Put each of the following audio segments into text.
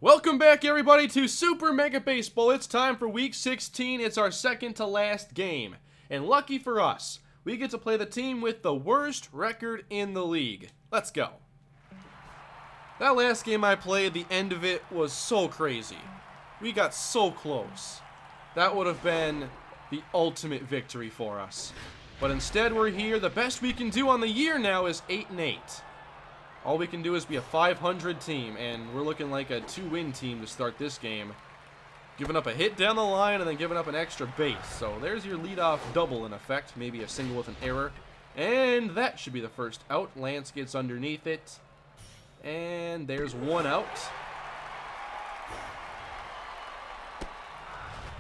Welcome back, everybody, to Super Mega Baseball. It's time for Week 16. It's our second to last game. And lucky for us, we get to play the team with the worst record in the league. Let's go. That last game I played, the end of it was so crazy. We got so close. That would have been the ultimate victory for us. But instead, we're here. The best we can do on the year now is 8-8. All we can do is be a 500 team, and we're looking like a 2-win team to start this game. Giving up a hit down the line and then giving up an extra base. So there's your leadoff double in effect. Maybe a single with an error. And that should be the first out. Lance gets underneath it. And there's one out.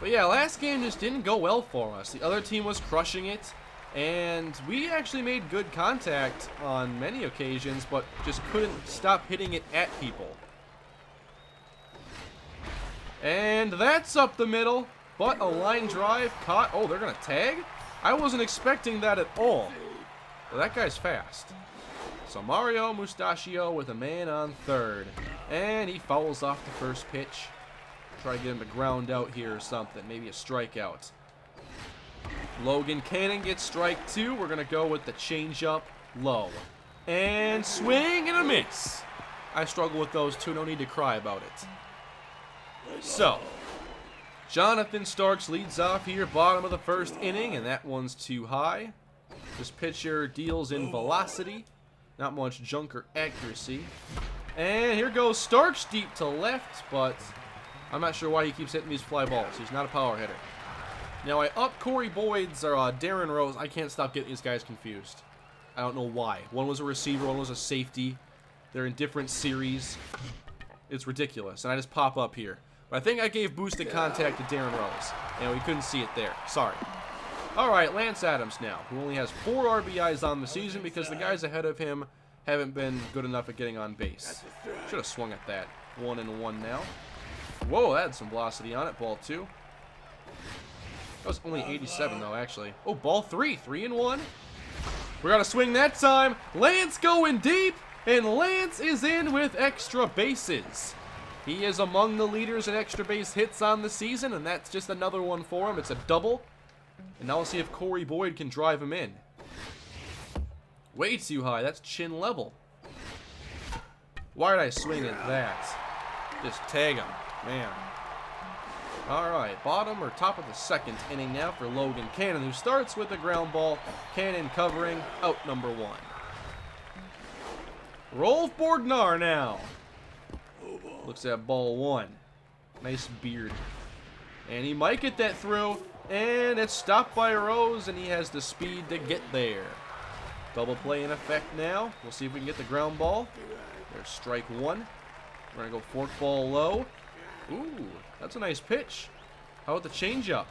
But yeah, last game just didn't go well for us. The other team was crushing it. And we actually made good contact on many occasions, but just couldn't stop hitting it at people. And that's up the middle, but a line drive caught. Oh, they're going to tag? I wasn't expecting that at all. Well, that guy's fast. So Mario Mustachio with a man on third. And he fouls off the first pitch. Try to get him to ground out here or something. Maybe a strikeout. Logan Cannon gets strike two. We're going to go with the changeup low. And swing and a miss. I struggle with those two. No need to cry about it. So, Jonathan Starks leads off here, bottom of the first inning, and that one's too high. This pitcher deals in velocity. Not much junk or accuracy. And here goes Starks deep to left, but I'm not sure why he keeps hitting these fly balls. He's not a power hitter. Now, I up Corey Boyd's or Darren Rose. I can't stop getting these guys confused. I don't know why. One was a receiver, one was a safety. They're in different series. It's ridiculous, and I just pop up here. But I think I gave boosted contact to Darren Rose, and we couldn't see it there. Sorry. All right, Lance Adams now, who only has 4 RBIs on the season because the guys ahead of him haven't been good enough at getting on base. Should have swung at that. 1-1 now. Whoa, that had some velocity on it. Ball 2. That was only 87, though, actually. Oh, ball 3. 3-1. We're going to swing that time. Lance going deep, and Lance is in with extra bases. He is among the leaders in extra base hits on the season, and that's just another one for him. It's a double. And now we'll see if Corey Boyd can drive him in. Way too high. That's chin level. Why did I swing at that? Just tag him. Man. Alright, bottom or top of the second inning now for Logan Cannon, who starts with a ground ball. Cannon covering, out number 1. Rolf Borgnar now. Looks at ball 1. Nice beard. And he might get that through. And it's stopped by Rose, and he has the speed to get there. Double play in effect now. We'll see if we can get the ground ball. There's strike 1. We're going to go fork ball low. Ooh, that's a nice pitch. How about the changeup?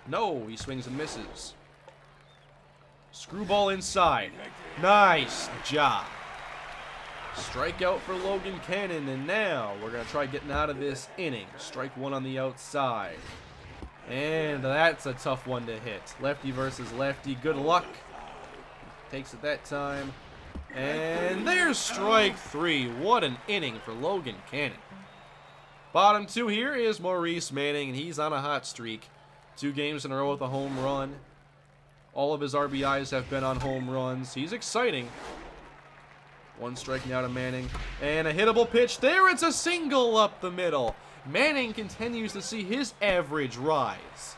No, he swings and misses. Screwball inside. Nice job. Strikeout for Logan Cannon, and now we're going to try getting out of this inning. Strike 1 on the outside. And that's a tough one to hit. Lefty versus lefty. Good luck. Takes it that time. And there's strike 3. What an inning for Logan Cannon. Bottom 2 here is Maurice Manning, and he's on a hot streak. 2 games in a row with a home run. All of his RBIs have been on home runs. He's exciting. 1 strike now to Manning. And a hittable pitch there. It's a single up the middle. Manning continues to see his average rise.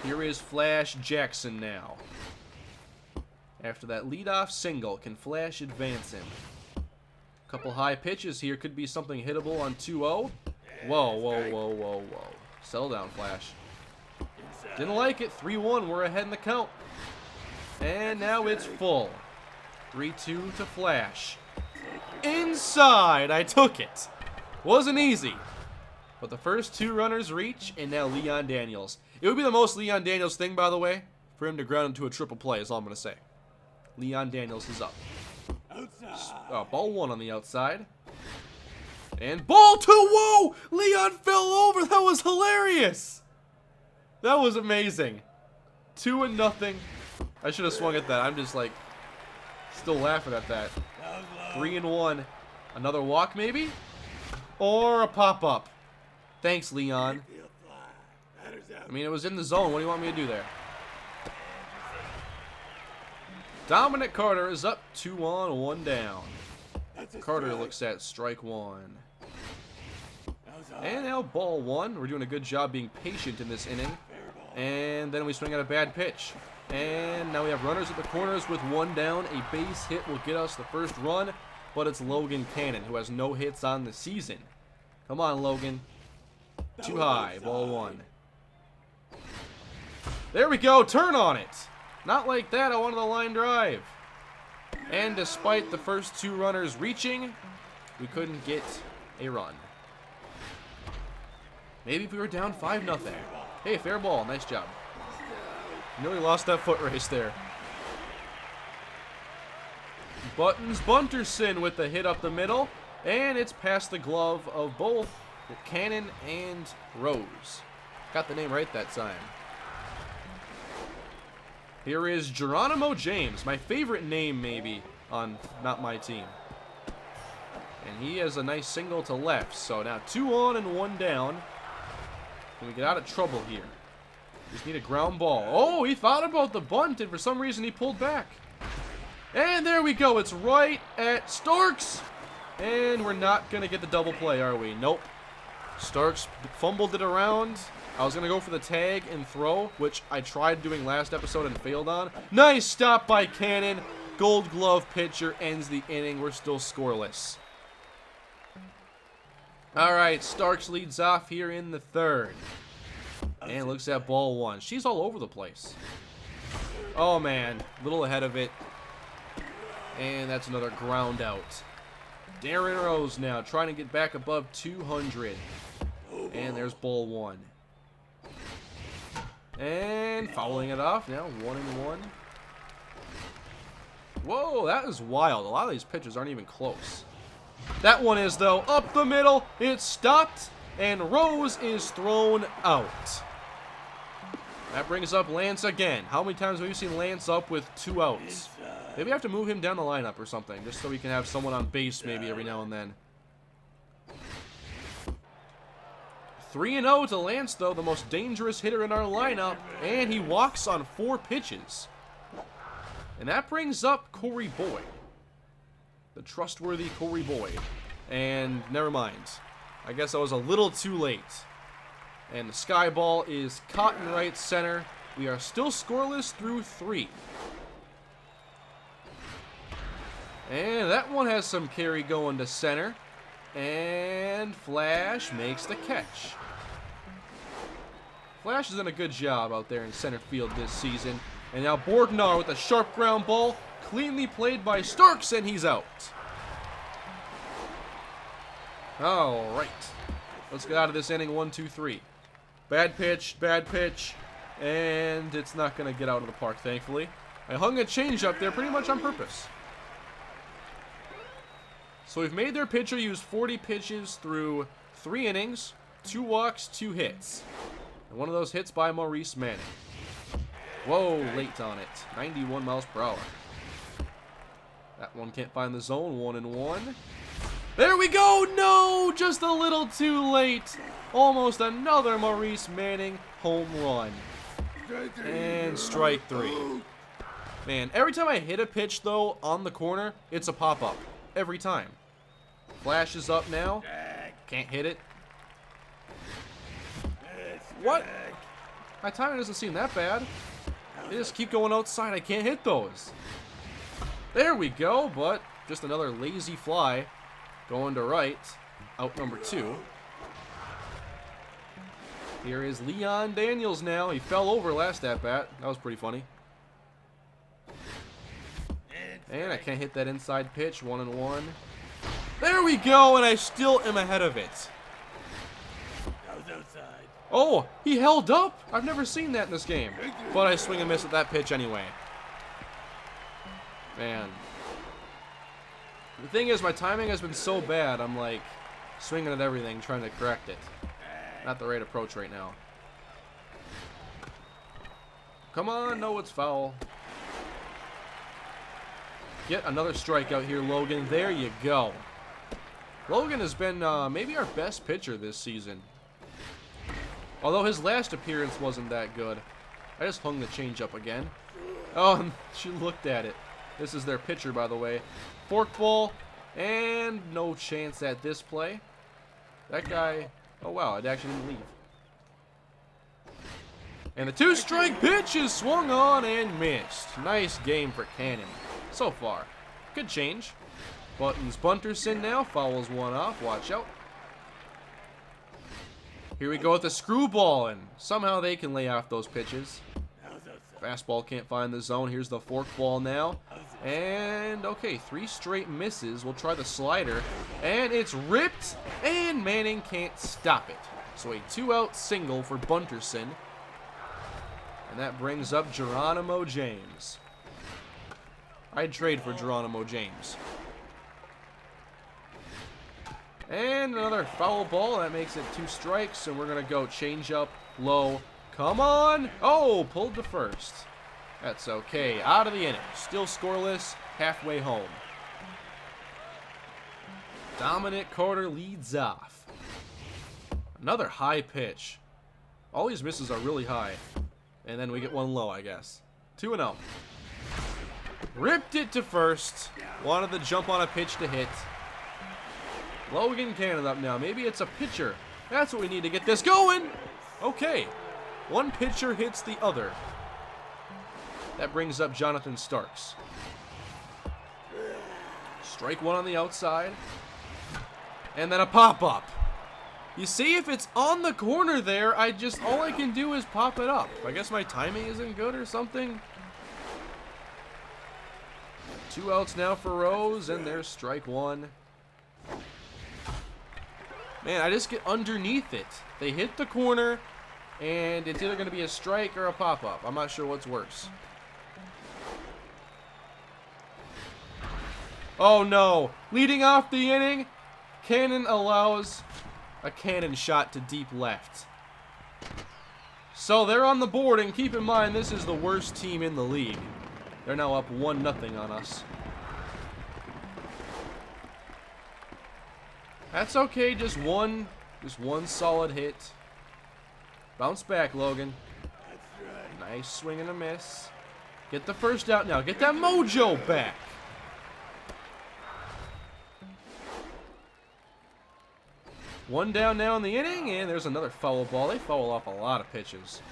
Here is Flash Jackson now. After that leadoff single, can Flash advance him? Couple high pitches here. Could be something hittable on 2-0. Whoa, whoa, whoa, whoa, whoa. Settle down, Flash. Didn't like it. 3-1. We're ahead in the count. And now it's full. 3-2 to Flash. Inside. I took it. Wasn't easy. But the first 2 runners reach, and now Leon Daniels. It would be the most Leon Daniels thing, by the way, for him to ground into a triple play, is all I'm going to say. Leon Daniels is up. Ball 1 on the outside. And ball 2. Whoa! Leon fell over. That was hilarious. That was amazing. 2-0. I should have swung at that. I'm just like still laughing at that. 3-1. Another walk, maybe? Or a pop-up. Thanks, Leon. I mean, it was in the zone. What do you want me to do there? Dominic Carter is up 2 on, 1 down. Carter looks at strike 1. And now ball 1. We're doing a good job being patient in this inning. And then we swing at a bad pitch. And now we have runners at the corners with 1 down. A base hit will get us the first run. But it's Logan Cannon, who has no hits on the season. Come on, Logan. Too high. Ball 1. There we go. Turn on it. Not like that. I wanted a line drive. And despite the first 2 runners reaching, we couldn't get a run. Maybe if we were down 5-0. Hey, fair ball. Nice job. Nearly lost that foot race there. Buttons Bunterson with the hit up the middle. And it's past the glove of both Cannon and Rose. Got the name right that time. Here is Geronimo James, my favorite name maybe on Not My Team. And he has a nice single to left. So now 2 on and 1 down. Can we get out of trouble here? Just need a ground ball. Oh, he thought about the bunt and for some reason he pulled back. And there we go. It's right at Starks. And we're not going to get the double play, are we? Nope. Starks fumbled it around. I was going to go for the tag and throw, which I tried doing last episode and failed on. Nice stop by Cannon. Gold Glove pitcher ends the inning. We're still scoreless. All right, Starks leads off here in the 3rd. And looks at ball 1. She's all over the place. Oh, man. A little ahead of it. And that's another ground out. Darren Rose now trying to get back above 200. And there's ball 1. And fouling it off now, 1-1. Whoa, that is wild. A lot of these pitches aren't even close. That one is, though, up the middle. It's stopped, and Rose is thrown out. That brings up Lance again. How many times have we seen Lance up with 2 outs? Maybe I have to move him down the lineup or something, just so we can have someone on base maybe every now and then. 3-0 to Lance, though, the most dangerous hitter in our lineup, and he walks on 4 pitches. And that brings up Corey Boyd. The trustworthy Corey Boyd. And never mind. I guess I was a little too late. And the sky ball is caught in right center. We are still scoreless through 3. And that one has some carry going to center. And Flash makes the catch. Flash has done a good job out there in center field this season. And now Borgnar with a sharp ground ball. Cleanly played by Starks, and he's out. All right. Let's get out of this inning. 1, 2, 3. Bad pitch, and it's not going to get out of the park, thankfully. I hung a change up there pretty much on purpose. So we've made their pitcher use 40 pitches through 3 innings, 2 walks, 2 hits. And one of those hits by Maurice Manning. Whoa, late on it. 91 miles per hour. That one can't find the zone. 1-1. There we go. No, just a little too late. Almost another Maurice Manning home run. And strike 3. Man, every time I hit a pitch, though, on the corner, it's a pop-up. Every time. Flash is up now. Can't hit it. What? My timing doesn't seem that bad. They just keep going outside. I can't hit those. There we go, but just another lazy fly going to right. Out number 2. Here is Leon Daniels now. He fell over last at-bat. That was pretty funny. And I can't hit that inside pitch. 1-1. There we go, and I still am ahead of it. Oh, he held up. I've never seen that in this game. But I swing and miss at that pitch anyway. Man. The thing is, my timing has been so bad, I'm like swinging at everything, trying to correct it. Not the right approach right now. Come on, no, it's foul. Get another strikeout here, Logan. There you go. Logan has been maybe our best pitcher this season. Although his last appearance wasn't that good. I just hung the changeup again. Oh, she looked at it. This is their pitcher, by the way. Forkball, and no chance at this play. That guy, oh wow, it actually didn't leave. And the 2-strike pitch is swung on and missed. Nice game for Cannon so far. Good change. Buttons Bunterson now, fouls one off, watch out. Here we go with the screwball, and somehow they can lay off those pitches. Fastball can't find the zone. Here's the forkball now. And, okay, 3 straight misses. We'll try the slider. And it's ripped, and Manning can't stop it. So a 2-out single for Bunterson. And that brings up Geronimo James. I'd trade for Geronimo James. And another foul ball. That makes it 2 strikes. And we're going to go change up, low. Come on. Oh, pulled to first. That's okay. Out of the inning. Still scoreless. Halfway home. Dominic Carter leads off. Another high pitch. All these misses are really high. And then we get one low, I guess. 2-0. Ripped it to first. Wanted to jump on a pitch to hit. Logan Cannon up now. Maybe it's a pitcher. That's what we need to get this going. Okay. One pitcher hits the other. That brings up Jonathan Starks. Strike one on the outside. And then a pop-up. You see, if it's on the corner there, all I can do is pop it up. I guess my timing isn't good or something. 2 outs now for Rose, and there's strike one. Man, I just get underneath it. They hit the corner, and it's either going to be a strike or a pop-up. I'm not sure what's worse. Oh, no. Leading off the inning, Cannon allows a cannon shot to deep left. So they're on the board, and keep in mind, this is the worst team in the league. They're now up 1-0 on us. That's okay, just one solid hit. Bounce back, Logan. Nice swing and a miss. Get the first out now. Get that mojo back. One down now in the inning, and there's another foul ball. They foul off a lot of pitches.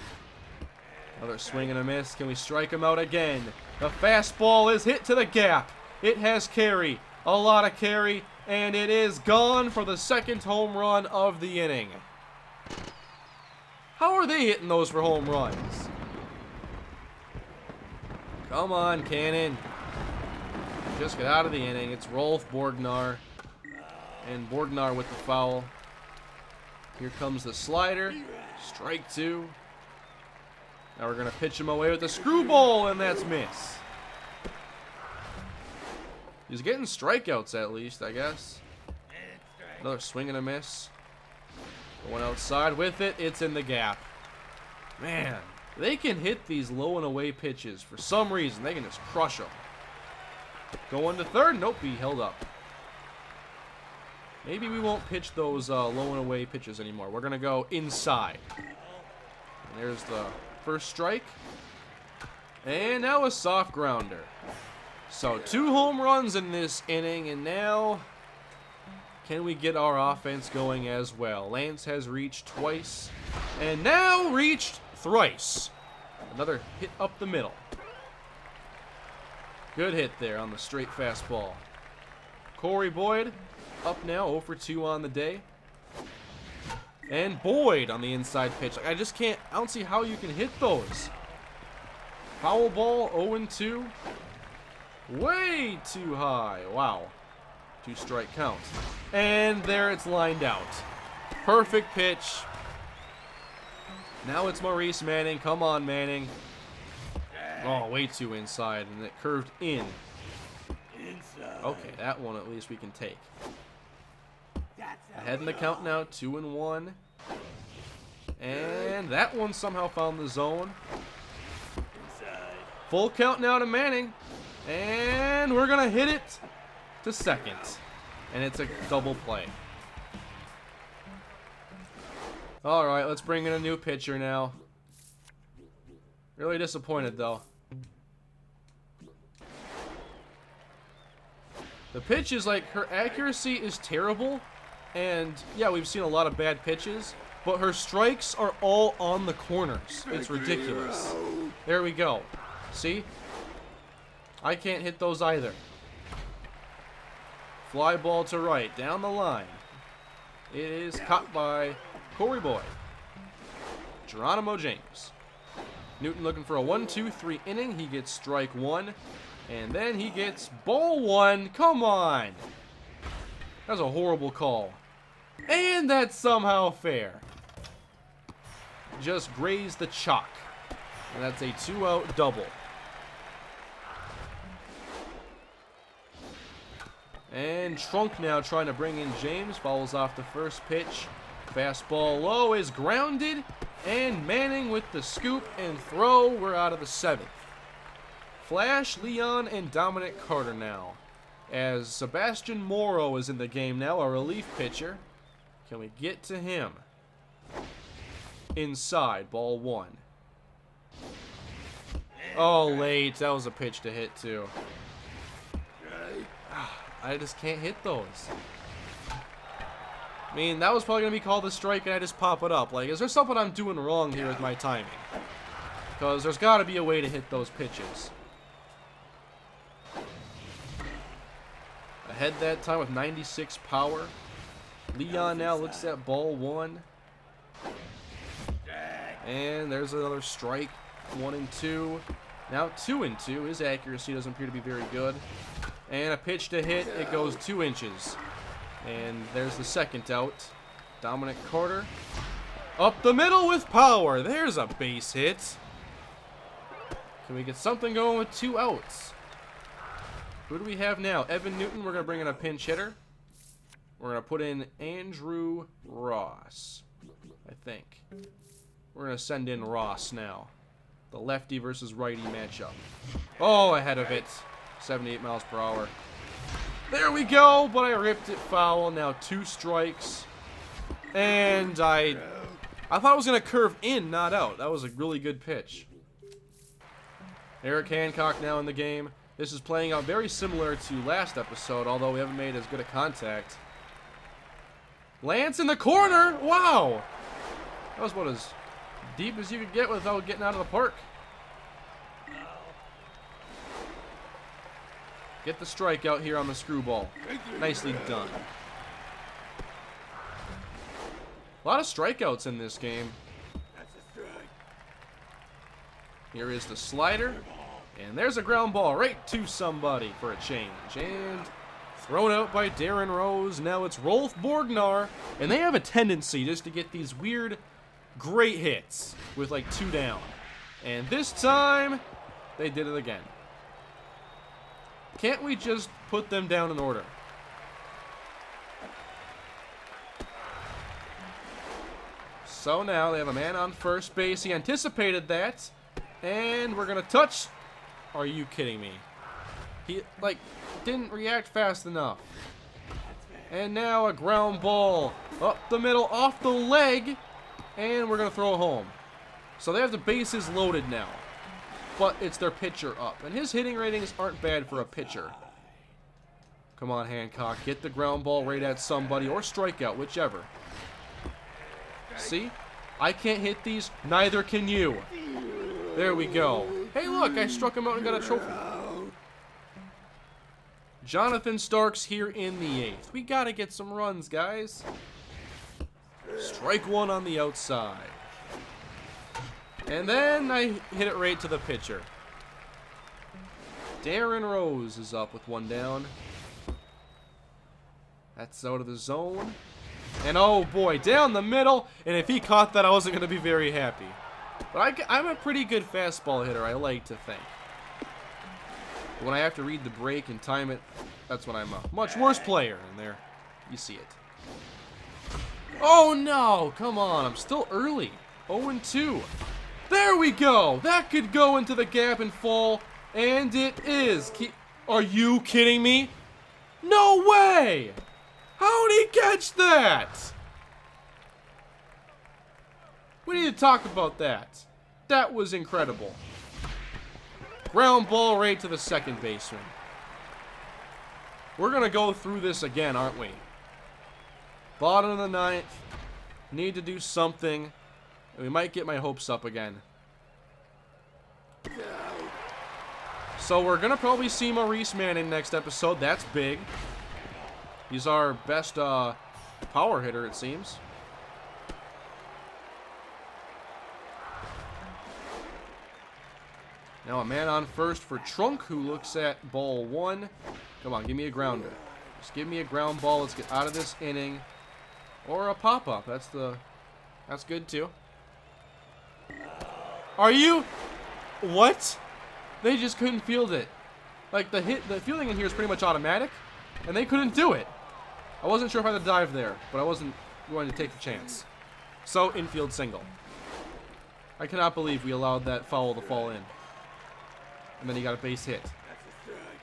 Another swing and a miss. Can we strike him out again? The fastball is hit to the gap. It has carry. A lot of carry. And it is gone for the second home run of the inning. How are they hitting those for home runs? Come on, Cannon. Just get out of the inning. It's Rolf Borgnar. And Borgnar with the foul. Here comes the slider. Strike two. Now we're going to pitch him away with a screwball, and that's miss. He's getting strikeouts at least, I guess. Another swing and a miss. Going outside with it. It's in the gap. Man, they can hit these low and away pitches. For some reason, they can just crush them. Going to third. Nope, he held up. Maybe we won't pitch those low and away pitches anymore. We're going to go inside. And there's the first strike. And now a soft grounder. So 2 home runs in this inning, and now can we get our offense going as well? Lance has reached twice, and now reached thrice. Another hit up the middle. Good hit there on the straight fastball. Corey Boyd up now, 0 for 2 on the day. And Boyd on the inside pitch. I just can't, I don't see how you can hit those. Foul ball, 0-2. Way too high. Wow. 2 strike count. And there it's lined out. Perfect pitch. Now it's Maurice Manning. Come on, Manning. Oh, way too inside, and it curved in. Okay, that one at least we can take. Ahead in the count now, 2-1. And that one somehow found the zone. Full count now to Manning. And we're going to hit it to second. And it's a double play. Alright, let's bring in a new pitcher now. Really disappointed, though. The pitch is like, her accuracy is terrible. And, yeah, we've seen a lot of bad pitches. But her strikes are all on the corners. It's ridiculous. There we go. See? I can't hit those either. Fly ball to right, down the line. It is caught by Corey Boyd. Geronimo James. Newton looking for a 1-2-3 inning. He gets strike one. And then he gets ball one. Come on. That was a horrible call. And that's somehow fair. Just grazed the chalk. And that's a 2-out double. And Trunk now trying to bring in James. Fouls off the first pitch. Fastball low is grounded. And Manning with the scoop and throw. We're out of the 7th. Flash, Leon, and Dominic Carter now. As Sebastian Morrow is in the game now, a relief pitcher. Can we get to him? Inside, ball one. Oh, late. That was a pitch to hit, too. I just can't hit those. I mean, that was probably going to be called a strike, and I just pop it up. Like, is there something I'm doing wrong here with my timing? Because there's got to be a way to hit those pitches. Ahead that time with 96 power. Leon now looks at ball one. And there's another strike. 1-2. Now 2-2. His accuracy doesn't appear to be very good. And a pitch to hit. It goes 2 inches. And there's the second out. Dominic Carter. Up the middle with power. There's a base hit. Can we get something going with 2 outs? Who do we have now? Evan Newton. We're going to bring in a pinch hitter. We're going to put in Andrew Ross, I think. We're going to send in Ross now. The lefty versus righty matchup. Oh, ahead of it. 78 miles per hour. There we go, but I ripped it foul. Now 2 strikes. And I thought it was going to curve in, not out. That was a really good pitch. Eric Hancock now in the game. This is playing out very similar to last episode, although we haven't made as good a contact. Lance in the corner! Wow! That was about as deep as you could get without getting out of the park. Get the strikeout here on the screwball. Nicely done. A lot of strikeouts in this game. Here is the slider. And there's a ground ball right to somebody for a change. And thrown out by Darren Rose. Now it's Rolf Borgnar. And they have a tendency just to get these weird, great hits with like 2 down. And this time, they did it again. Can't we just put them down in order? So now they have a man on first base. He anticipated that. And we're going to touch. Are you kidding me? He, like, didn't react fast enough. And now a ground ball up the middle, off the leg. And we're going to throw it home. So they have the bases loaded now. But it's their pitcher up. And his hitting ratings aren't bad for a pitcher. Come on, Hancock. Get the ground ball right at somebody or strikeout, whichever. See? I can't hit these. Neither can you. There we go. Hey, look. I struck him out and got a trophy. Jonathan Starks here in the 8th. We got to get some runs, guys. Strike one on the outside. And then I hit it right to the pitcher. Darren Rose is up with 1 down. That's out of the zone. And oh boy, down the middle. And if he caught that, I wasn't going to be very happy. But I'm a pretty good fastball hitter, I like to think. But when I have to read the break and time it, that's when I'm a much worse player. And there, you see it. Oh no, come on, I'm still early. 0-2. There we go. That could go into the gap and fall. And it is. Are you kidding me? No way! How'd he catch that? We need to talk about that. That was incredible. Ground ball right to the second baseman. We're going to go through this again, aren't we? Bottom of the ninth. Need to do something. We might get my hopes up again. So we're going to probably see Maurice Manning next episode. That's big. He's our best power hitter, it seems. Now a man on first for Trunk, who looks at ball one. Come on, give me a grounder. Just give me a ground ball. Let's get out of this inning. Or a pop-up. That's good too. Are you? What? They just couldn't field it. Like the fielding in here is pretty much automatic, and they couldn't do it. I wasn't sure if I had to dive there, but I wasn't going to take the chance. So infield single. I cannot believe we allowed that foul to fall in. And then he got a base hit.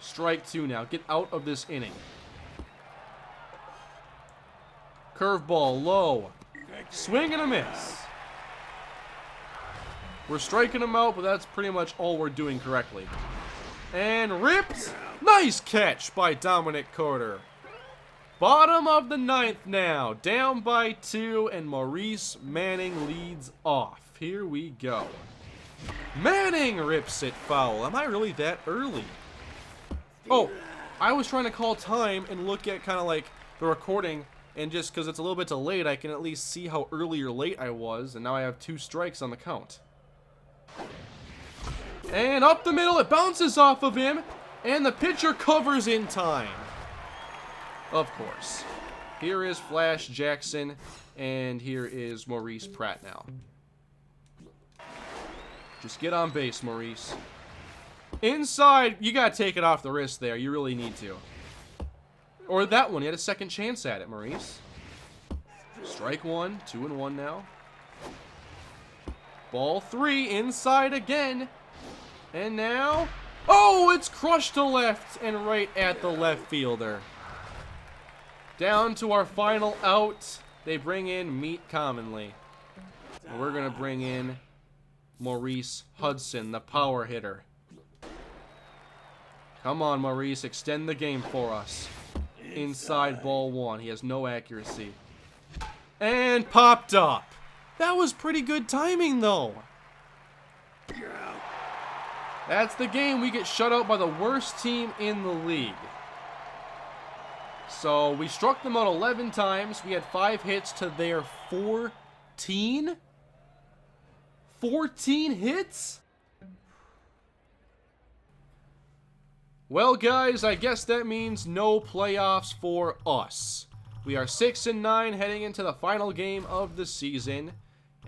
Strike two now. Get out of this inning. Curveball low. Swing and a miss. We're striking him out, but that's pretty much all we're doing correctly. And ripped. Nice catch by Dominic Carter. Bottom of the ninth now. Down by 2, and Maurice Manning leads off. Here we go. Manning rips it foul. Am I really that early? Oh, I was trying to call time and look at kind of like the recording, and just because it's a little bit delayed, I can at least see how early or late I was, and now I have 2 strikes on the count. And up the middle, it bounces off of him, and the pitcher covers in time. Of course. Here is Flash Jackson, and here is Maurice Pratt now. Just get on base, Maurice. Inside, you gotta take it off the wrist there. You really need to. Or that one, you had a second chance at it, Maurice. Strike one, 2-1 now. Ball 3, inside again. And now, oh, it's crushed to left and right at the left fielder. Down to our final out. They bring in Meat Commonly. And we're gonna bring in Maurice Hudson, the power hitter. Come on, Maurice, extend the game for us. Inside ball 1. He has no accuracy. And popped up. That was pretty good timing, though. That's the game. We get shut out by the worst team in the league. So we struck them out 11 times. We had 5 hits to their 14. 14 hits? Well, guys, I guess that means no playoffs for us. We are 6-9 heading into the final game of the season,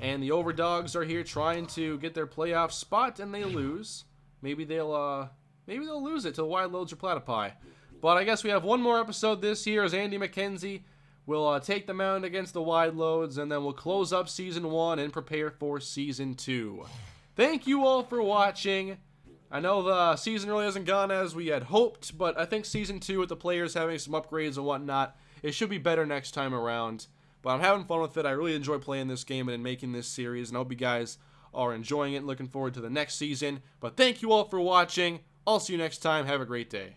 and the Overdogs are here trying to get their playoff spot, and they lose. Maybe they'll lose it to the Wide Loads or Platypi. But I guess we have one more episode this year as Andy McKenzie will take the mound against the Wide Loads, and then we'll close up Season 1 and prepare for Season 2. Thank you all for watching. I know the season really hasn't gone as we had hoped, but I think Season 2 with the players having some upgrades and whatnot, it should be better next time around. But I'm having fun with it. I really enjoy playing this game and making this series, and I hope you guys are enjoying it and looking forward to the next season. But thank you all for watching. I'll see you next time. Have a great day.